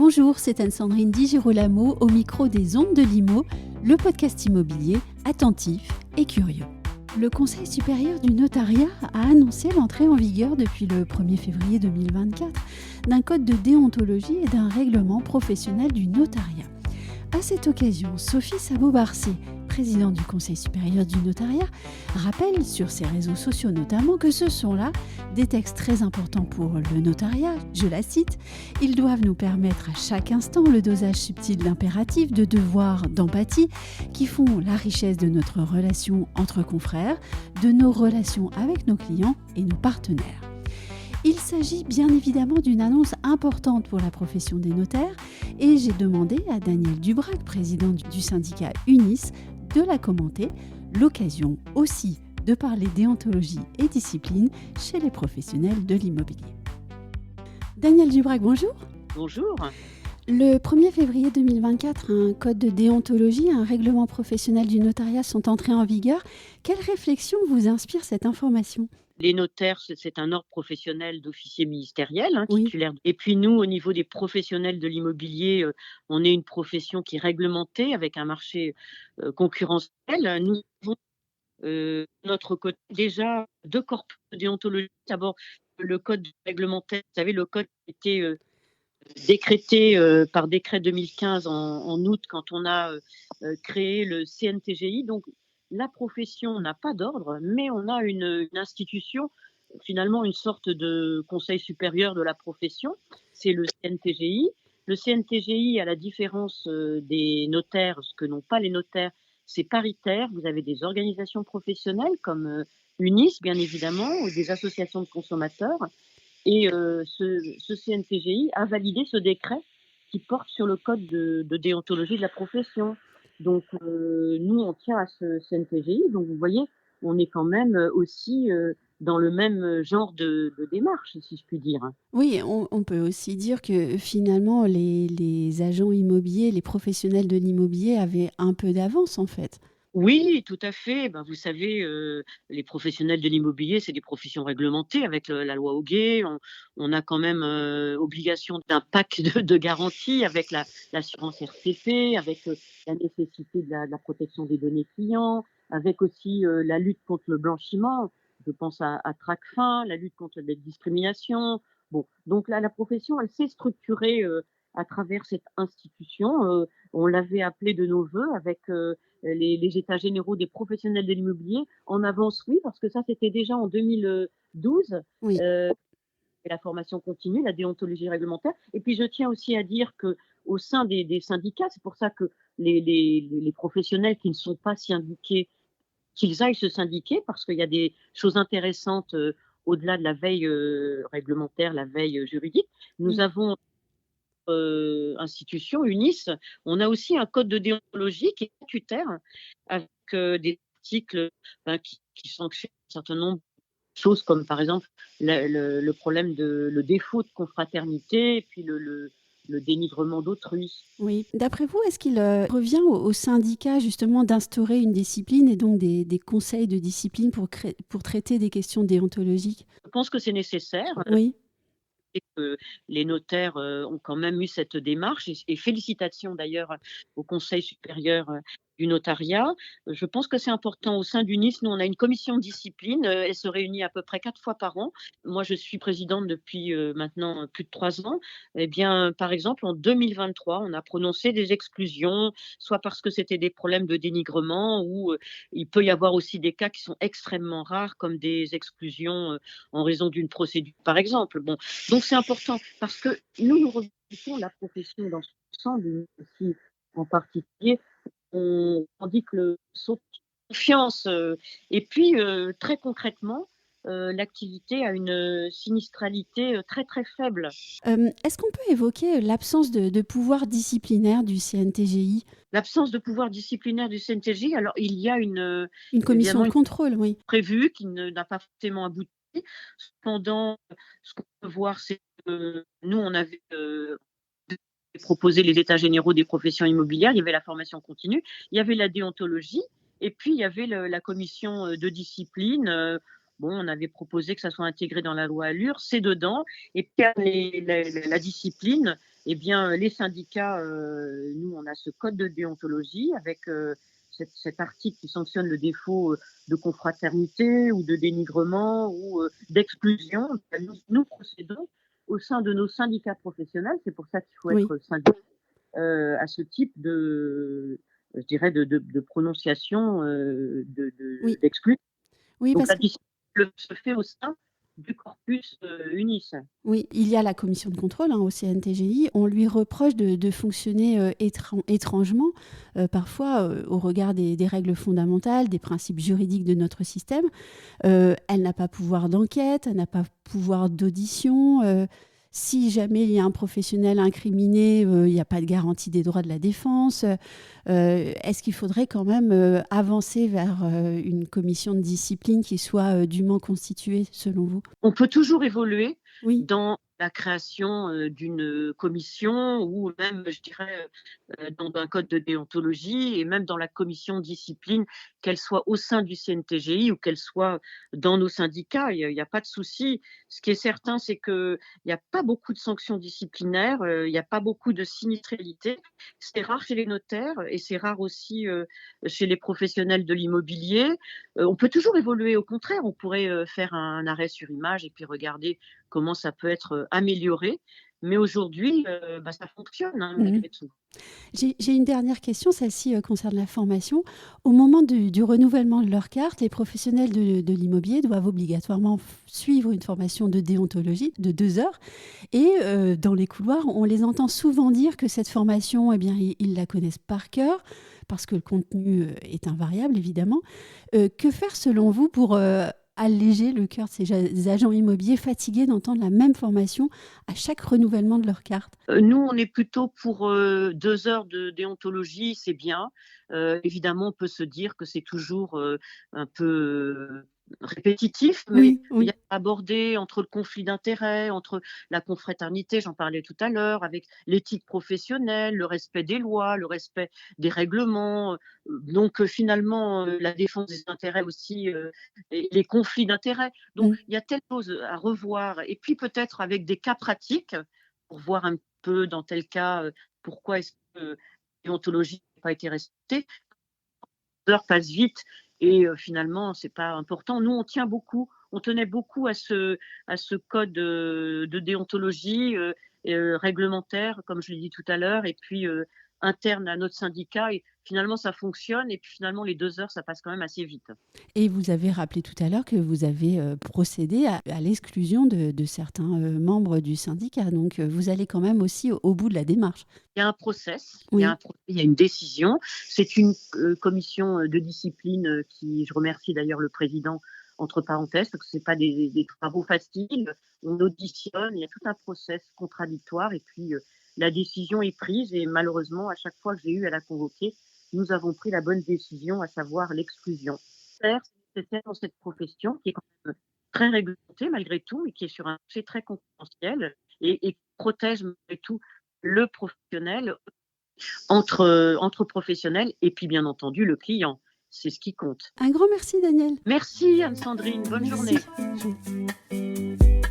Bonjour, c'est Anne-Sandrine Di Girolamo au micro des Ondes de l'IMO, le podcast immobilier attentif et curieux. Le Conseil supérieur du notariat a annoncé l'entrée en vigueur depuis le 1er février 2024 d'un code de déontologie et d'un règlement professionnel du notariat. À cette occasion, Sophie Sabo-Barcé, présidente du Conseil supérieur du notariat, rappelle sur ses réseaux sociaux notamment que ce sont là des textes très importants pour le notariat. Je la cite, « Ils doivent nous permettre à chaque instant le dosage subtil d'impératifs, de devoirs, d'empathie qui font la richesse de notre relation entre confrères, de nos relations avec nos clients et nos partenaires. » Il s'agit bien évidemment d'une annonce importante pour la profession des notaires et j'ai demandé à Daniel Dubrac, président du syndicat UNIS, de la commenter, l'occasion aussi de parler déontologie et discipline chez les professionnels de l'immobilier. Daniel Dubrac, bonjour. Bonjour. Le 1er février 2024, un code de déontologie et un règlement professionnel du notariat sont entrés en vigueur. Quelle réflexion vous inspire cette information ? Les notaires, c'est un ordre professionnel d'officiers ministériels, Oui. titulaires. Et puis nous, au niveau des professionnels de l'immobilier, on est une profession qui est réglementée avec un marché concurrentiel. Nous avons notre code déjà deux corpus de déontologie. D'abord, le code réglementaire, vous savez, le code a été décrété par décret 2015 en août quand on a créé le CNTGI. Donc, la profession n'a pas d'ordre, mais on a une institution, finalement une sorte de conseil supérieur de la profession, c'est le CNTGI. Le CNTGI, à la différence des notaires, ce que n'ont pas les notaires, c'est paritaire. Vous avez des organisations professionnelles comme UNIS, bien évidemment, ou des associations de consommateurs. Et ce CNTGI a validé ce décret qui porte sur le code de déontologie de la profession. Donc, nous, on tient à ce CNTGI. Donc, vous voyez, on est quand même aussi dans le même genre de démarche, si je puis dire. Oui, on peut aussi dire que finalement, les agents immobiliers, les professionnels de l'immobilier avaient un peu d'avance en fait. Oui, tout à fait. Vous savez, les professionnels de l'immobilier, c'est des professions réglementées avec la loi Hoguet. On a quand même obligation d'un pack de garanties avec l'assurance RCP, avec la nécessité de la protection des données clients, avec aussi la lutte contre le blanchiment. Je pense à Tracfin, la lutte contre la discrimination. Bon, donc là, la profession, elle s'est structurée à travers cette institution. On l'avait appelée de nos voeux avec les états généraux des professionnels de l'immobilier. En avance, oui, parce que ça, c'était déjà en 2012. Oui. La formation continue, la déontologie réglementaire. Et puis, je tiens aussi à dire qu'au sein des syndicats, c'est pour ça que les professionnels qui ne sont pas syndiqués, qu'ils aillent se syndiquer, parce qu'il y a des choses intéressantes au-delà de la veille réglementaire, la veille juridique. Nous avons institution, UNIS, on a aussi un code de déontologie qui est statutaire avec des articles qui sanctionnent un certain nombre de choses comme par exemple le problème le défaut de confraternité et puis le dénigrement d'autrui. Oui. D'après vous, est-ce qu'il revient au syndicat justement d'instaurer une discipline et donc des conseils de discipline pour traiter des questions déontologiques ? Je pense que c'est nécessaire. Oui. Que les notaires ont quand même eu cette démarche et félicitations d'ailleurs au Conseil supérieur du notariat. Je pense que c'est important au sein d'UNIS. Nous, on a une commission de discipline. Elle se réunit à peu près 4 fois par an. Moi, je suis présidente depuis maintenant plus de 3 ans. Eh bien, par exemple, en 2023, on a prononcé des exclusions, soit parce que c'était des problèmes de dénigrement ou il peut y avoir aussi des cas qui sont extrêmement rares, comme des exclusions en raison d'une procédure, par exemple. Bon, donc c'est important parce que nous revendiquons la profession dans son ensemble, aussi en particulier. On indique le saut de confiance et puis très concrètement, l'activité a une sinistralité très très faible. Est-ce qu'on peut évoquer l'absence de pouvoir disciplinaire du CNTGI ? L'absence de pouvoir disciplinaire du CNTGI, alors il y a Une commission de contrôle, oui. prévue qui n'a pas forcément abouti. Cependant, ce qu'on peut voir, c'est que nous, on avait proposé les états généraux des professions immobilières, il y avait la formation continue, il y avait la déontologie, et puis il y avait la commission de discipline. On avait proposé que ça soit intégré dans la loi Allure, c'est dedans, et puis la discipline, eh bien, les syndicats, nous, on a ce code de déontologie avec cet article qui sanctionne le défaut de confraternité ou de dénigrement ou d'exclusion. Nous procédons au sein de nos syndicats professionnels, c'est pour ça qu'il faut Oui, être syndicat, à ce type de, je dirais, de prononciation oui, d'exclusion. oui, Donc parce la que discipline se fait au sein du corpus UNIS. oui, il y a la commission de contrôle au CNTGI. On lui reproche de fonctionner étrangement, parfois au regard des règles fondamentales, des principes juridiques de notre système. Elle n'a pas pouvoir d'enquête, elle n'a pas pouvoir d'audition. Si jamais il y a un professionnel incriminé, il n'y a pas de garantie des droits de la défense. Est-ce qu'il faudrait quand même avancer vers une commission de discipline qui soit dûment constituée, selon vous? On peut toujours évoluer Oui, dans la création d'une commission ou même, je dirais, dans un code de déontologie et même dans la commission de discipline, qu'elle soit au sein du CNTGI ou qu'elle soit dans nos syndicats. Il y a pas de souci. Ce qui est certain, c'est qu'il y a pas beaucoup de sanctions disciplinaires, il y a pas beaucoup de sinistralité. C'est rare chez les notaires et c'est rare aussi, chez les professionnels de l'immobilier. On peut toujours évoluer, au contraire, on pourrait, faire un arrêt sur image et puis regarder comment ça peut être, amélioré. Mais aujourd'hui, ça fonctionne, hein, mhm. malgré tout. J'ai une dernière question, celle-ci concerne la formation. Au moment du renouvellement de leur carte, les professionnels de l'immobilier doivent obligatoirement suivre une formation de déontologie de 2 heures. Et dans les couloirs, on les entend souvent dire que cette formation, eh bien, ils la connaissent par cœur, parce que le contenu est invariable, évidemment. Que faire, selon vous, pour alléger le cœur de ces agents immobiliers fatigués d'entendre la même formation à chaque renouvellement de leur carte? Nous, on est plutôt pour 2 heures de déontologie, c'est bien. Évidemment, on peut se dire que c'est toujours, un peu, répétitif, mais Oui, il y a oui. abordé entre le conflit d'intérêts, entre la confraternité, j'en parlais tout à l'heure, avec l'éthique professionnelle, le respect des lois, le respect des règlements, donc finalement, la défense des intérêts aussi, et les conflits d'intérêts. Donc Mm. il y a telle chose à revoir et puis peut-être avec des cas pratiques pour voir un peu dans tel cas, pourquoi est-ce que la déontologie n'a pas été respectée. L'heure passe vite et finalement, c'est pas important. Nous, on tenait beaucoup à ce code, de déontologie, réglementaire, comme je l'ai dit tout à l'heure et puis, interne à notre syndicat et finalement ça fonctionne et puis finalement les 2 heures, ça passe quand même assez vite. Et vous avez rappelé tout à l'heure que vous avez procédé à l'exclusion de certains membres du syndicat. Donc, vous allez quand même aussi au bout de la démarche. Il y a un process, Oui. il y a une décision. C'est une commission de discipline qui, je remercie d'ailleurs le président entre parenthèses, parce que c'est pas des travaux faciles. On auditionne, il y a tout un process contradictoire et puis la décision est prise et malheureusement, à chaque fois que j'ai eu à la convoquer, nous avons pris la bonne décision, à savoir l'exclusion. C'est nécessaire dans cette profession qui est quand même très réglementée malgré tout et qui est sur un marché très concurrentiel et qui protège malgré tout le professionnel entre professionnels et puis bien entendu le client. C'est ce qui compte. Un grand merci, Daniel. Merci Anne-Sandrine, bonne journée. Merci.